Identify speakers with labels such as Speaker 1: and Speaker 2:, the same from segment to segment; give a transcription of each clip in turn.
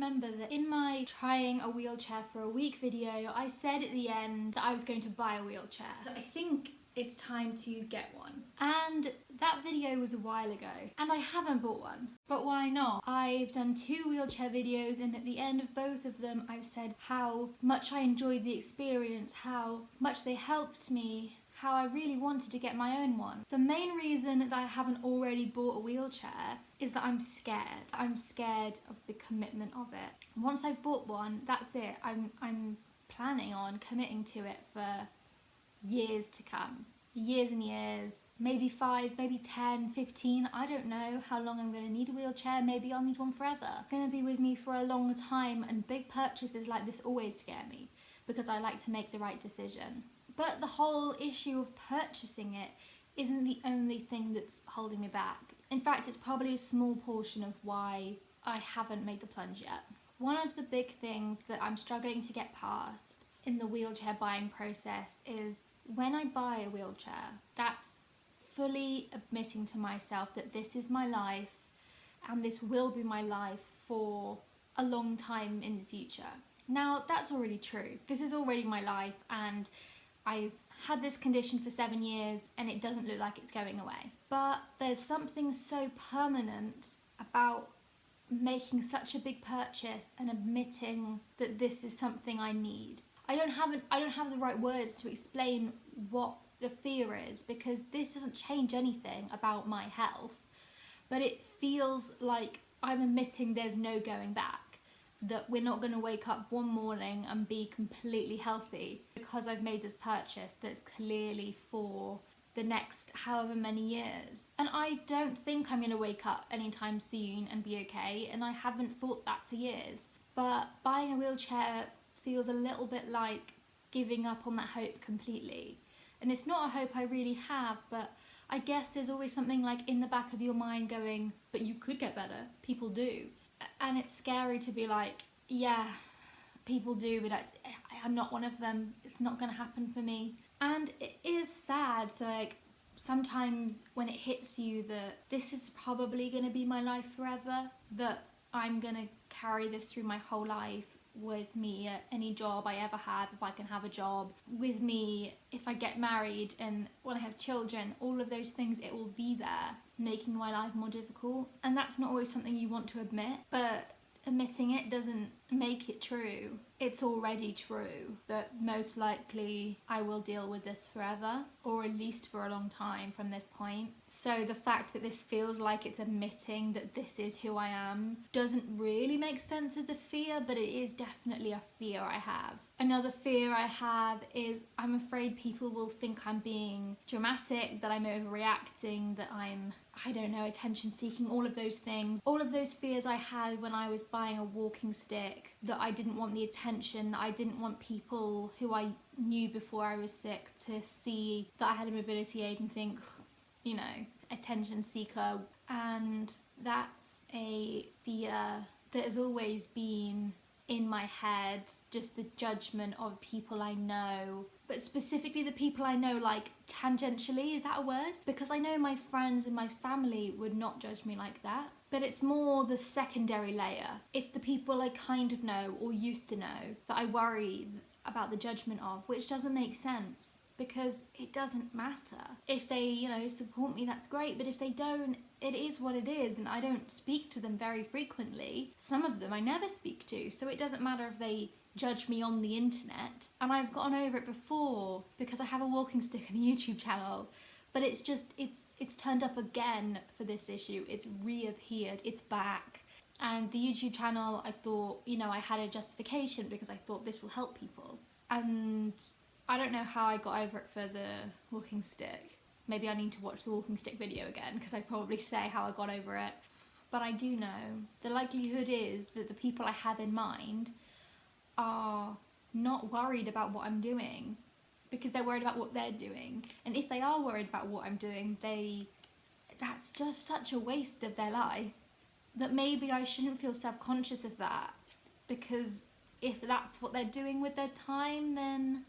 Speaker 1: remember that in my trying a wheelchair for a week video, I said at the end that I was going to buy a wheelchair. I think it's time to get one. And that video was a while ago, and I haven't bought one. But why not? I've done 2 wheelchair videos, and at the end of both of them, I've said how much I enjoyed the experience, how much they helped me, how I really wanted to get my own one. The main reason that I haven't already bought a wheelchair is that I'm scared. I'm scared of the commitment of it. Once I've bought one, that's it. I'm planning on committing to it for years to come. Years and years, maybe 5, maybe 10, 15, I don't know how long I'm going to need a wheelchair. Maybe I'll need one forever. It's going to be with me for a long time, and big purchases like this always scare me because I like to make the right decision. But the whole issue of purchasing it isn't the only thing that's holding me back. In fact, it's probably a small portion of why I haven't made the plunge yet. One of the big things that I'm struggling to get past in the wheelchair buying process is when I buy a wheelchair, that's fully admitting to myself that this is my life and this will be my life for a long time in the future. Now, that's already true. This is already my life, and I've had this condition for 7 years and it doesn't look like it's going away. But there's something so permanent about making such a big purchase and admitting that this is something I need. I don't have the right words to explain what the fear is, because this doesn't change anything about my health, but it feels like I'm admitting there's no going back, that we're not going to wake up one morning and be completely healthy because I've made this purchase that's clearly for the next however many years. And I don't think I'm going to wake up anytime soon and be okay, and I haven't thought that for years. But buying a wheelchair feels a little bit like giving up on that hope completely. And it's not a hope I really have, but I guess there's always something like in the back of your mind going, but you could get better, people do. And it's scary to be like, yeah, people do, but I'm not one of them, it's not gonna happen for me. And it is sad, so like sometimes when it hits you that this is probably gonna be my life forever, that I'm gonna carry this through my whole life, with me at any job I ever have, if I can have a job, with me if I get married and when I have children, all of those things, it will be there, making my life more difficult. And that's not always something you want to admit, but admitting it doesn't make it true. It's already true that most likely I will deal with this forever, or at least for a long time from this point. So the fact that this feels like it's admitting that this is who I am doesn't really make sense as a fear, but it is definitely a fear I have. Another fear I have is I'm afraid people will think I'm being dramatic, that I'm overreacting, that I'm, I don't know, attention seeking, all of those things. All of those fears I had when I was buying a walking stick, that I didn't want the attention, that I didn't want people who I knew before I was sick to see that I had a mobility aid and think, you know, attention seeker. And that's a fear that has always been in my head, just the judgment of people I know, but specifically the people I know, like tangentially, is that a word? Because I know my friends and my family would not judge me like that, but it's more the secondary layer. It's the people I kind of know or used to know that I worry about the judgment of, which doesn't make sense. Because it doesn't matter. If they, you know, support me, that's great, but if they don't, it is what it is, and I don't speak to them very frequently. Some of them I never speak to, so it doesn't matter if they judge me on the internet. And I've gotten over it before because I have a walking stick and a YouTube channel, but it's just, it's turned up again for this issue. It's reappeared, it's back. And the YouTube channel, I thought, you know, I had a justification because I thought this will help people. And I don't know how I got over it for the walking stick. Maybe I need to watch the walking stick video again, because I probably say how I got over it. But I do know the likelihood is that the people I have in mind are not worried about what I'm doing, because they're worried about what they're doing. And if they are worried about what I'm doing, that's just such a waste of their life, that maybe I shouldn't feel self-conscious of that, because if that's what they're doing with their time, then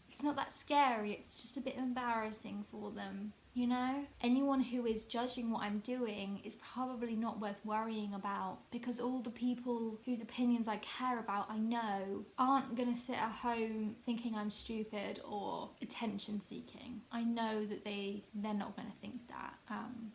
Speaker 1: it's not that scary, it's just a bit embarrassing for them. You know, anyone who is judging what I'm doing is probably not worth worrying about, because all the people whose opinions I care about, I know, aren't gonna sit at home thinking I'm stupid or attention seeking. I know that they're not gonna think that,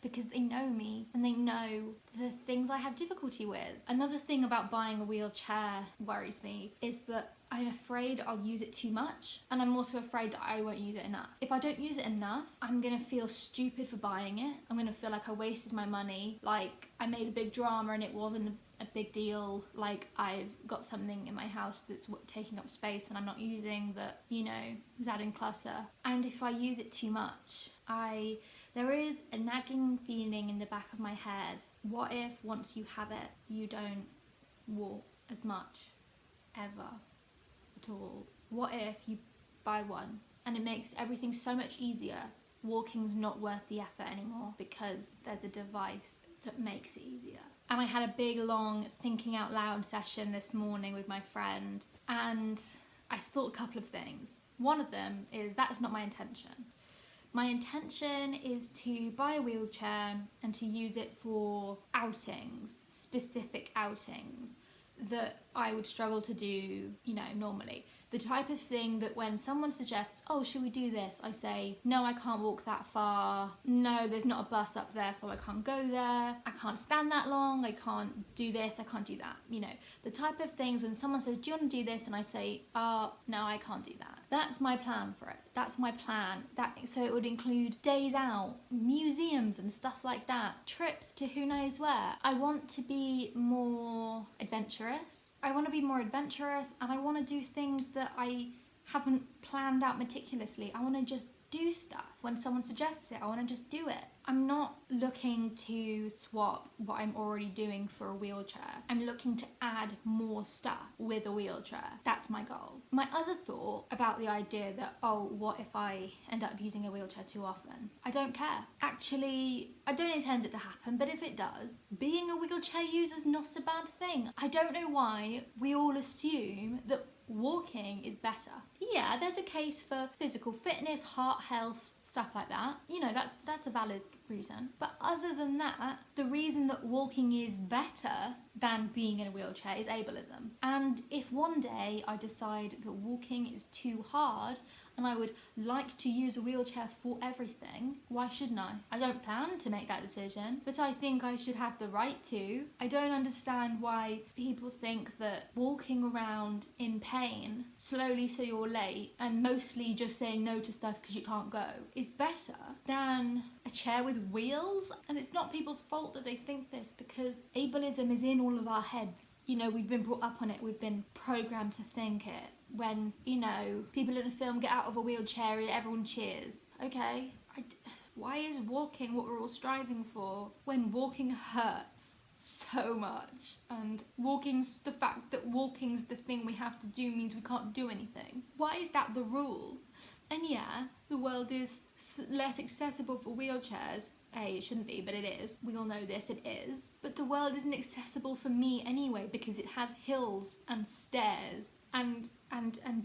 Speaker 1: because they know me and they know the things I have difficulty with. Another thing about buying a wheelchair worries me is that I'm afraid I'll use it too much, and I'm also afraid that I won't use it enough. If I don't use it enough, I'm gonna feel stupid for buying it. I'm gonna feel like I wasted my money, like I made a big drama and it wasn't a big deal, like I've got something in my house that's taking up space and I'm not using, that, you know, is adding clutter. And if I use it too much, there is a nagging feeling in the back of my head. What if once you have it, you don't walk as much ever at all? What if you buy one and it makes everything so much easier? Walking's not worth the effort anymore because there's a device that makes it easier. And I had a big long thinking out loud session this morning with my friend, and I've thought a couple of things. One of them is that's not my intention. My intention is to buy a wheelchair and to use it for outings, specific outings that I would struggle to do, you know, normally. The type of thing that when someone suggests, oh, should we do this? I say, no, I can't walk that far. No, there's not a bus up there, so I can't go there. I can't stand that long. I can't do this. I can't do that. You know, the type of things when someone says, do you want to do this? And I say, no, I can't do that. That's my plan for it. That's my plan. So it would include days out, museums and stuff like that, trips to who knows where. I want to be more adventurous. I want to be more adventurous, and I want to do things that I haven't planned out meticulously. I want to just do stuff. When someone suggests it, I want to just do it. I'm not looking to swap what I'm already doing for a wheelchair. I'm looking to add more stuff with a wheelchair. That's my goal. My other thought about the idea that, oh, what if I end up using a wheelchair too often? I don't care. Actually, I don't intend it to happen, but if it does, being a wheelchair user is not a bad thing. I don't know why we all assume that walking is better. Yeah, there's a case for physical fitness, heart health, stuff like that. You know, that's a valid reason. But other than that, the reason that walking is better than being in a wheelchair is ableism. And if one day I decide that walking is too hard and I would like to use a wheelchair for everything, why shouldn't I? I don't plan to make that decision, but I think I should have the right to. I don't understand why people think that walking around in pain, slowly so you're late, and mostly just saying no to stuff because you can't go, is better than a chair with wheels. And it's not people's fault that they think this, because ableism is in all of our heads. You know, we've been brought up on it, we've been programmed to think it. When, you know, people in a film get out of a wheelchair, everyone cheers. Okay, why is walking what we're all striving for when walking hurts so much? And the fact that walking's the thing we have to do means we can't do anything. Why is that the rule? And yeah, the world is less accessible for wheelchairs. It shouldn't be, but it is. We all know this, it is. But the world isn't accessible for me anyway, because it has hills and stairs and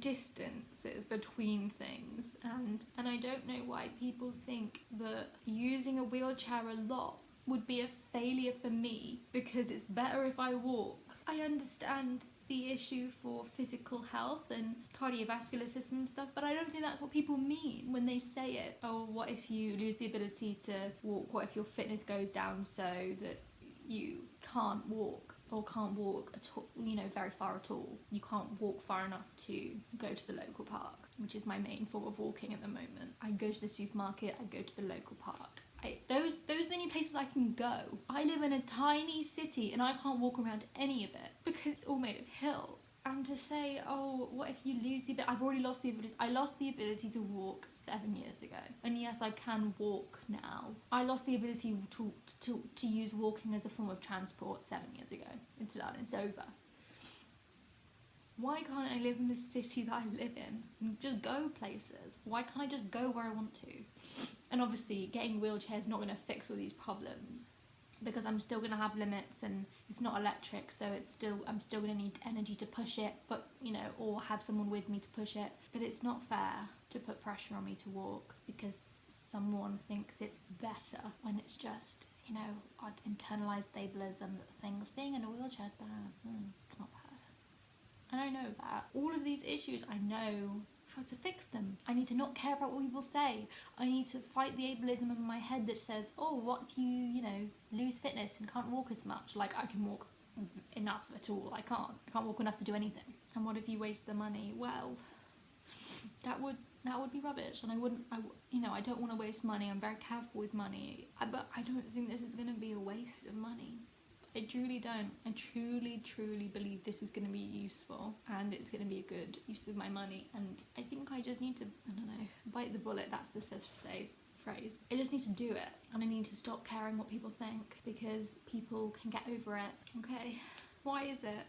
Speaker 1: distances between things. And I don't know why people think that using a wheelchair a lot would be a failure for me because it's better if I walk. I understand the issue for physical health and cardiovascular system and stuff, but I don't think that's what people mean when they say it. Oh, what if you lose the ability to walk? What if your fitness goes down so that you can't walk or can't walk at all, you know, very far at all? You can't walk far enough to go to the local park, which is my main form of walking at the moment. I go to the supermarket, I go to the local park. Those are the only places I can go. I live in a tiny city and I can't walk around any of it because it's all made of hills. And to say, oh, what if you lose the ability? I've already lost the ability. I lost the ability to walk 7 years ago. And yes, I can walk now. I lost the ability to use walking as a form of transport 7 years ago. It's done, it's over. Why can't I live in the city that I live in and just go places? Why can't I just go where I want to? And obviously, getting a wheelchair is not going to fix all these problems. because I'm still going to have limits, and it's not electric, so I'm still going to need energy to push it, but you know, or have someone with me to push it. But it's not fair to put pressure on me to walk because someone thinks it's better, when it's just, you know, internalized ableism that things being in a wheelchair is bad. It's not bad. And I know that. All of these issues, I know how to fix them. I need to not care about what people say. I need to fight the ableism in my head that says, oh, what if you know, lose fitness and can't walk as much? Like, I can walk enough at all. I can't walk enough to do anything. And what if you waste the money? Well, that would be rubbish, and I don't want to waste money. I'm very careful with money, but I don't think this is going to be a waste of money. I truly don't. I truly believe this is going to be useful, and it's going to be a good use of my money, and I think I just need to, I don't know, bite the bullet. That's the fifth phrase. I just need to do it, and I need to stop caring what people think, because people can get over it. Okay, why is it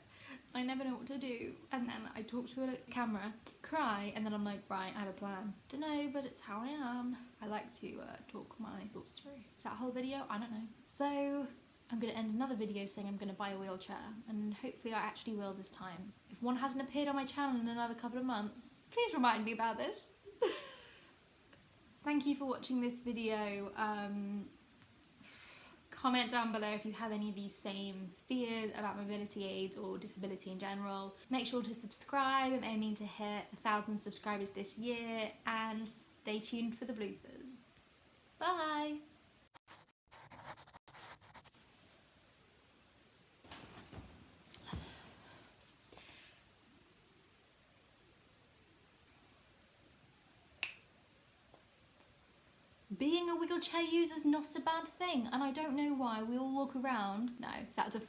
Speaker 1: I never know what to do, and then I talk to a camera, cry, and then I'm like, right, I have a plan. Don't know, but it's how I am. I like to talk my thoughts through. Is that a whole video? I don't know. So I'm going to end another video saying I'm going to buy a wheelchair, and hopefully I actually will this time. If one hasn't appeared on my channel in another couple of months, please remind me about this. Thank you for watching this video. Comment down below if you have any of these same fears about mobility aids or disability in general. Make sure to subscribe. I'm aiming to hit 1,000 subscribers this year, and stay tuned for the bloopers. Bye! Being a wheelchair user is not a bad thing, and I don't know why. We all walk around. No, that's a